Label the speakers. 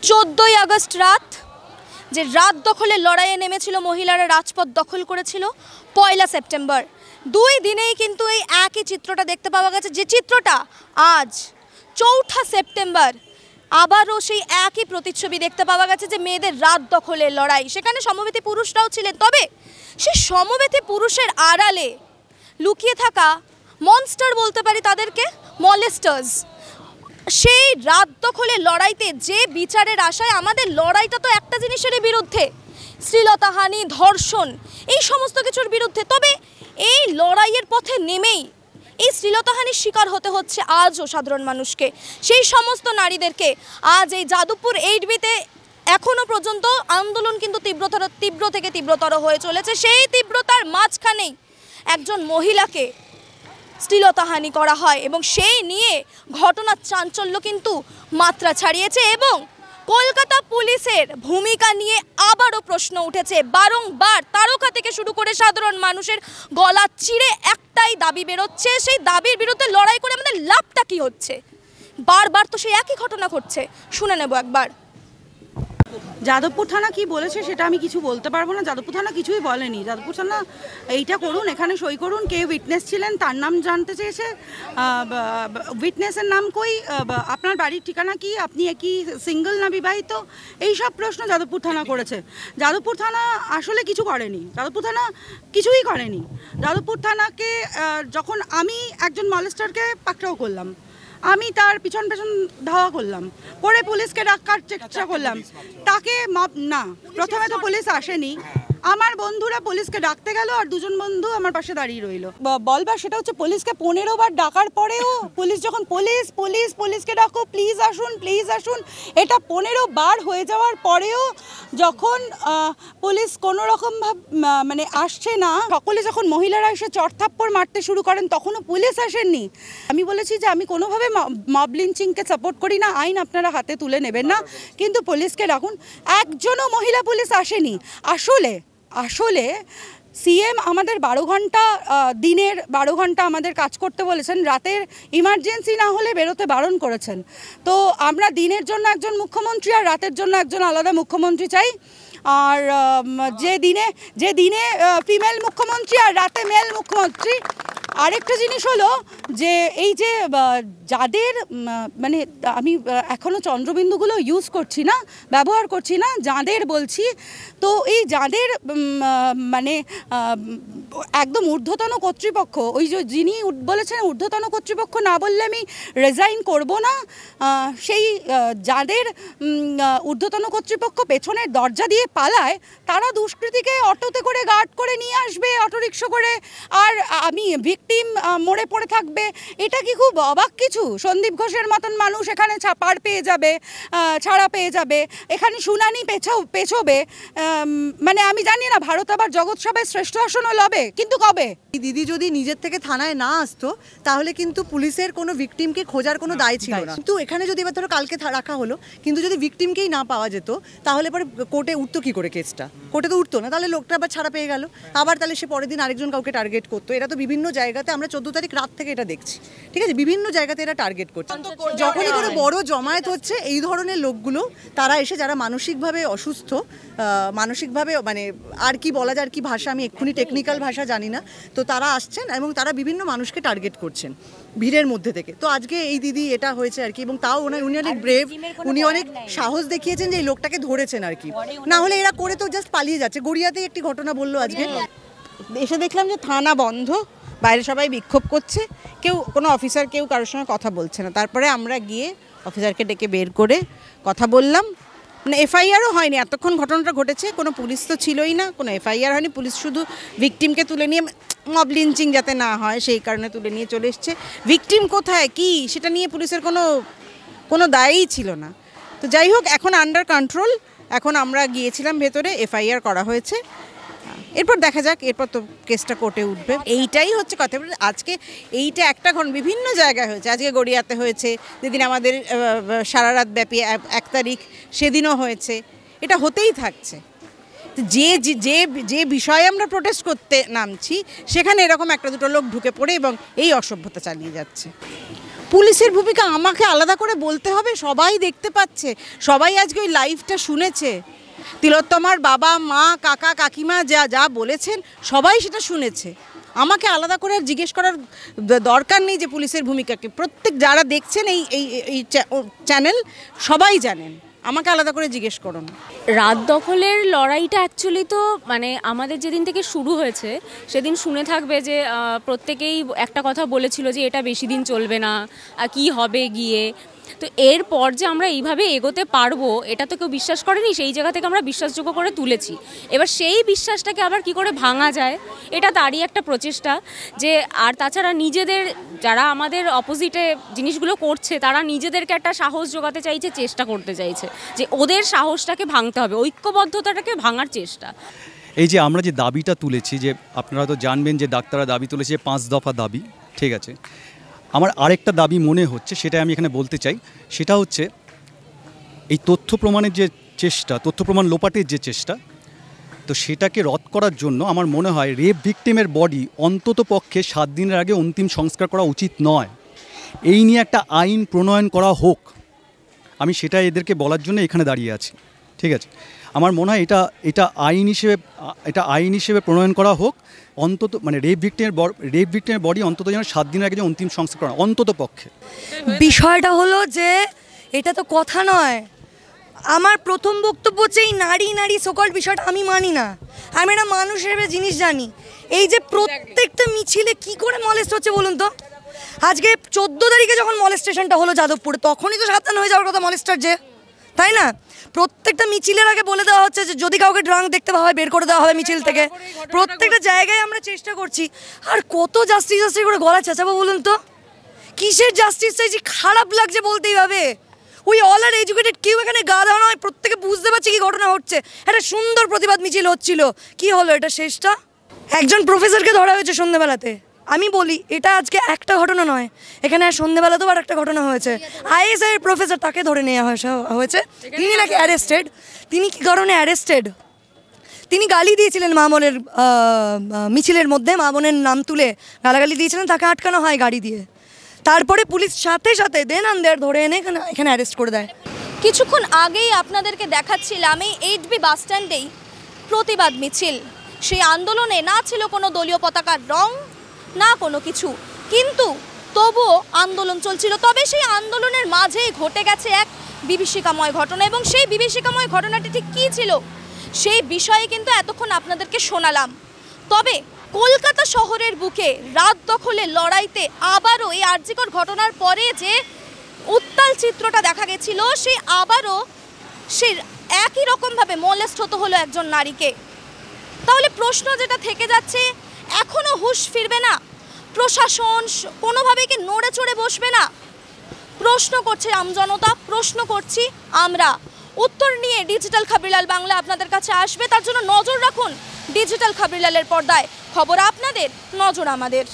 Speaker 1: 14ই August রাত যে রাত দখলের লড়াইয়ে নেমেছিল মহিলারা, রাজপথ দখল করেছিল 1 সেপ্টেম্বর। 2 দিনেই কিন্তু এই একই চিত্রটা দেখতে পাওয়া গেছে, যে চিত্রটা আজ 4 সেপ্টেম্বর আবারও সেই একই প্রতিচ্ছবি দেখতে পাওয়া গেছে, যে মেয়েদের রাত দখলের লড়াই। সেখানে সমবেতী পুরুষরাও ছিলেন, তবে সেই সমবেতী পুরুষের আড়ালে লুকিয়ে থাকা মনস্টার বলতে পারি তাদেরকে, মলেস্টার্স। সেই রাত দখলের লড়াইতে যে বিচারের আশায় আমাদের লড়াইটা তো একটা জিনিসের বিরুদ্ধে, শ্লীলতাহানি, ধর্ষণ, এই সমস্ত কিছুর বিরুদ্ধে। তবে এই লড়াইয়ের পথে নেমেই এই শ্লীলতাহানির শিকার হতে হচ্ছে আজও সাধারণ মানুষকে, সেই সমস্ত নারীদেরকে। আজ এই যাদবপুর 8Bতে এখনও পর্যন্ত আন্দোলন কিন্তু তীব্র থেকে তীব্রতর হয়ে চলেছে। সেই তীব্রতার মাঝখানেই একজন মহিলাকে শ্লীলতাহানি করা হয় এবং সেই নিয়ে ঘটনার চাঞ্চল্য কিন্তু মাত্রা ছাড়িয়েছে এবং কলকাতা পুলিশের ভূমিকা নিয়ে আবারও প্রশ্ন উঠেছে। বারংবার তারকা থেকে শুরু করে সাধারণ মানুষের গলা চিরে একটাই দাবি বেরোচ্ছে, সেই দাবির বিরুদ্ধে লড়াই করে আমাদের লাভটা কী হচ্ছে? বারবার তো সেই একই ঘটনা ঘটছে। শুনে নেব একবার।
Speaker 2: যাদবপুর থানা কি বলেছে সেটা আমি কিছু বলতে পারবো না। যাদবপুর থানা কিছুই বলেনি। যাদবপুর থানা এইটা করুন, এখানে সই করুন, কে উইটনেস ছিলেন তার নাম জানতে চেয়েছে। উইটনেসের নাম কই, আপনার বাড়ির ঠিকানা কি, আপনি কি সিঙ্গল না বিবাহিত, এই সব প্রশ্ন যাদবপুর থানা করেছে। যাদবপুর থানা আসলে কিছু করেনি, যাদবপুর থানা কিছুই করেনি। যাদবপুর থানাকে যখন আমি একজন মলেস্টারকে পাকড়াও করলাম, আমি তার পিছন ধাওয়া করলাম, করে পুলিশকে ডাকার চেষ্টা করলাম, তাকে না, প্রথমে তো পুলিশ আসেনি, আমার বন্ধুরা পুলিশকে ডাকতে গেল আর দুজন বন্ধু আমার পাশে দাঁড়িয়ে রইল। বলবার সেটা হচ্ছে, পুলিশকে 15 বার ডাকার পরেও পুলিশ যখন পুলিশকে ডাকো, প্লিজ আসুন, এটা 15 বার হয়ে যাওয়ার পরেও যখন পুলিশ কোনো রকম মানে আসছে না, সকলে যখন মহিলারা এসে চড়থাপ্পড় মারতে শুরু করেন তখনও পুলিশ আসেননি। আমি বলেছি যে আমি কোনোভাবে মব লিঞ্চিংকে সাপোর্ট করি না, আইন আপনারা হাতে তুলে নেবেন না, কিন্তু পুলিশকে ডাকুন। একজনও মহিলা পুলিশ আসেনি। আসলে সিএম আমাদের 12 ঘন্টা, দিনের 12 ঘন্টা আমাদের কাজ করতে বলেছেন, রাতের ইমার্জেন্সি না হলে বেরোতে বারণ করেছেন। তো আমরা দিনের জন্য একজন মুখ্যমন্ত্রী আর রাতের জন্য একজন আলাদা মুখ্যমন্ত্রী চাই। আর যে দিনে ফিমেল মুখ্যমন্ত্রী আর রাতে মেল মুখ্যমন্ত্রী। আরেকটা জিনিস হলো যে এই যে যাদের মানে আমি এখনও চন্দ্রবিন্দুগুলো ব্যবহার করছি না, যাদের বলছি, তো এই যাদের মানে একদম ঊর্ধ্বতন কর্তৃপক্ষ, ওই যে যিনি বলেছেন ঊর্ধ্বতন কর্তৃপক্ষ না বললে আমি রিজাইন করব না, সেই যাদের ঊর্ধ্বতন কর্তৃপক্ষ পেছনের দরজা দিয়ে পালায়, তারা দুষ্কৃতীকে অটোতে করে গার্ড করে নিয়ে আসবে, অটোরিক্সা করে, আর আমি ভিকটিম মরে পড়ে থাকবে। এটা কি খুব অবাক কিছু? সন্দীপ ঘোষের মতন মানুষ এখানে ছাড়া পেয়ে যাবে, এখানে শুনানি পেছোবে। মানে আমি জানি না, ভারত আবার জগৎ সভায় শ্রেষ্ঠ আসনও লবে, কিন্তু কবে?
Speaker 3: দিদি যদি নিজের থেকে থানায় না আসতো তাহলে কিন্তু পুলিশের কোনো ভিকটিমকে খোঁজার কোনো দায় ছিল না। কিন্তু এখানে যদি এবার ধরো কালকে রাখা হলো, কিন্তু যদি ভিকটিমকেই না পাওয়া যেত তাহলে পরে কোর্টে উঠতো কি করে? কেসটা কোর্টে তো উঠতো না, তাহলে লোকটা আবার ছাড়া পেয়ে গেল, আবার তাহলে সে পরের দিন আরেকজন কাউকে টার্গেট করতো। এরা তো বিভিন্ন জায়গাতে, আমরা 14 তারিখ রাত থেকে এটা দেখছি, ঠিক আছে, বিভিন্ন জায়গাতে এরা টার্গেট করছে। যখনই কোনো বড় জমায়েত হচ্ছে এই ধরনের লোকগুলো, তারা এসে যারা মানসিকভাবে অসুস্থ, মানসিকভাবে মানে আর কি বলা যায়, আর কি ভাষা, আমি এক্ষুনি টেকনিক্যাল ভাষা জানি না, তো তারা আসছেন এবং তারা বিভিন্ন মানুষকে টার্গেট করছেন ভিড়ের মধ্যে থেকে। তো আজকে এই দিদি এটা হয়েছে আর কি, এবং তাও উনি অনেক ব্রেভ, উনি অনেক সাহস দেখিয়েছেন যে এই লোকটাকে ধরেছেন আর কি, না হলে এরা করে তো জাস্ট পালিয়ে যাচ্ছে। গড়িয়াতেই একটি ঘটনা বললো আজকে,
Speaker 4: এসে দেখলাম যে থানা বন্ধ, বাইরে সবাই বিক্ষোভ করছে, কোনো অফিসার কারোর সঙ্গে কথা বলছে না। তারপরে আমরা গিয়ে অফিসারকে ডেকে বের করে কথা বললাম, মানে এফআইআরও হয়নি এতক্ষণ ঘটনাটা ঘটেছে, কোনো পুলিশ তো ছিলই না, কোনো এফআইআর হয়নি, পুলিশ শুধু ভিকটিমকে তুলে নিয়ে, মব লিঞ্চিং যাতে না হয় সেই কারণে তুলে নিয়ে চলে এসছে। ভিকটিম কোথায় কি সেটা নিয়ে পুলিশের কোনো দায়ই ছিল না। তো যাই হোক, এখন আন্ডার কন্ট্রোল, এখন আমরা গিয়েছিলাম ভেতরে, এফআইআর করা হয়েছে, এরপর দেখা যাক, এরপর তো কেসটা কোর্টে উঠবে। এইটাই হচ্ছে কথা। আজকে এইটা একটা বিভিন্ন জায়গায় হয়েছে, আজকে গড়িয়াতে হয়েছে, যেদিন আমাদের সারা রাত ব্যাপী 1 তারিখ সেদিনও হয়েছে, এটা হতেই থাকছে। তো যে বিষয়ে আমরা প্রোটেস্ট করতে নামছি সেখানে এরকম একটা দুটো লোক ঢুকে পড়ে এবং এই অসভ্যতা চালিয়ে যাচ্ছে। পুলিশের ভূমিকা আমাকে আলাদা করে বলতে হবে? সবাই দেখতে পাচ্ছে, সবাই আজকে ওই লাইভটা শুনেছে। তিলোত্তমার বাবা মা কাকা কাকিমা যা বলেছেন সবাই সেটা শুনেছে। আমাকে আলাদা করে আর জিজ্ঞেস করার দরকার নেই যে পুলিশের ভূমিকাকে। প্রত্যেক যারা দেখছেন এই চ্যানেল সবাই জানেন, আমাকে আলাদা করে জিজ্ঞেস করুন।
Speaker 5: রাত দখলের লড়াইটা অ্যাকচুয়ালি তো মানে আমাদের যেদিন থেকে শুরু হয়েছে সেদিন শুনে থাকবে যে প্রত্যেকেই একটা কথা বলেছিল যে এটা বেশি দিন চলবে না, কি হবে গিয়ে। তো এরপর যে আমরা এইভাবে এগোতে পারবো এটা তো কেউ বিশ্বাস করেনি, সেই জায়গা থেকে আমরা বিশ্বাসযোগ্য করে তুলেছি। এবার সেই বিশ্বাসটাকে আবার কি করে ভাঙা যায় এটা তারই একটা প্রচেষ্টা। যে আর তাছাড়া নিজেদের যারা আমাদের অপোজিটে জিনিসগুলো করছে তারা নিজেদেরকে একটা সাহস জোগাতে চাইছে, চেষ্টা করতে চাইছে যে ওদের সাহসটাকে ভাঙতে হবে, ঐক্যবদ্ধতাটাকে ভাঙার চেষ্টা।
Speaker 6: এই যে আমরা যে দাবিটা তুলেছি, যে আপনারা তো জানবেন যে ডাক্তাররা দাবি তুলেছে 5 দফা দাবি, ঠিক আছে। আমার আরেকটা দাবি মনে হচ্ছে, সেটা আমি এখানে বলতে চাই, সেটা হচ্ছে এই তথ্য প্রমাণের যে চেষ্টা, তথ্য প্রমাণ লোপাটের যে চেষ্টা, তো সেটাকে রদ করার জন্য আমার মনে হয় রেপ ভিকটিমের বডি অন্তত পক্ষে 7 দিনের আগে অন্তিম সংস্কার করা উচিত নয়। এই নিয়ে একটা আইন প্রণয়ন করা হোক, আমি সেটা এদেরকে বলার জন্য এখানে দাঁড়িয়ে আছি, ঠিক আছে। আমার মনে হয় এটা আইন হিসেবে প্রণয়ন করা হোক, অন্তত মানে রেপ ভিকটিমের বডি অন্তত যেন 7 দিনের আগে যে অন্তিম সংস্কার করা অন্তত পক্ষে।
Speaker 1: বিষয়টা হলো যে এটা তো কথা নয়। আমার প্রথম বক্তব্য হচ্ছে এই নারী সকল বিষয়টা আমি মানি না। আমি একটা মানুষ হিসেবে জিনিস জানি, এই যে প্রত্যেকটা মিছিলে কি করে মলেস্ট হচ্ছে বলুন তো। আজকে 14 তারিখে যখন মলেস্টেশনটা হলো যাদবপুরে, তখনই তো সাবধান হয়ে যাওয়ার কথা মলেস্টার, যে তাই না? প্রত্যেকটা মিছিলের আগে বলে দেওয়া হচ্ছে যে যদি কাউকে ড্রাঙ্ক দেখতে পাওয়া হয় বের করে দেওয়া হবে মিছিল থেকে। প্রত্যেকটা জায়গায় আমরা চেষ্টা করছি। আর কত জাস্টিস করে গলা চেঁচাবো বলুন তো? কিসের জাস্টিস চাইছি? খারাপ লাগছে বলতেই হবে। উই অল আর এডুকেটেড, কেউ এখানে গা দেওয়া নয়, প্রত্যেকে বুঝতে পারছে কি ঘটনা হচ্ছে। একটা সুন্দর প্রতিবাদ মিছিল হচ্ছিল, কি হলো এটা শেষটা? একজন প্রফেসরকে ধরা হয়েছে সন্ধ্যেবেলাতে। আমি বলি এটা আজকে একটা ঘটনা নয়, এখানে সন্ধ্যেবেলাতেও আর একটা ঘটনা হয়েছে। ISI এর প্রফেসর, তাকে ধরে নেওয়া হয়েছে। তিনি নাকি অ্যারেস্টেড। তিনি কী কারণে অ্যারেস্টেড? তিনি গালি দিয়েছিলেন মামনের মিছিলের মধ্যে, মামনের নাম তুলে গালাগালি দিয়েছিলেন, তাকে আটকানো হয় গাড়ি দিয়ে। তারপরে পুলিশ সাথে সাথে দেন আন্দার ধরে এনে এখানে অ্যারেস্ট করে দেয়। কিছুক্ষণ আগেই আপনাদেরকে দেখাচ্ছিলাম এই 8B বাস স্ট্যান্ডেই প্রতিবাদ মিছিল। সেই আন্দোলনে না ছিল কোনো দলীয় পতাকার রং, না কোনো কিছু, কিন্তু তবুও আন্দোলন চলছিল। তবে সেই আন্দোলনের মাঝেই ঘটে গেছে এক বিভীষিকাময় ঘটনা, এবং সেই বিভীষিকাময় ঘটনাটি ঠিক কী ছিল সেই বিষয়ে কিন্তু এতক্ষণ আপনাদেরকে শোনালাম। তবে কলকাতা শহরের বুকে রাত দখলের লড়াইতে আবারও এই আরজিকর ঘটনার পরে যে উত্তাল চিত্রটা দেখা গেছিল, সেই আবারও সেই একই রকমভাবে মলেস্ট হতে হলো একজন নারীকে। তাহলে প্রশ্ন যেটা থেকে যাচ্ছে, এখনও হুঁশ ফিরবে না? প্রশাসন কোনোভাবে কি নড়ে চড়ে বসবে না? প্রশ্ন করছে আমজনতা, প্রশ্ন করছি আমরা। উত্তর নিয়ে ডিজিটাল খবরিলাল বাংলা আপনাদের কাছে আসবে, তার জন্য নজর রাখুন ডিজিটাল খবরিলালের পর্দায়। খবর আপনাদের, নজর আমাদের।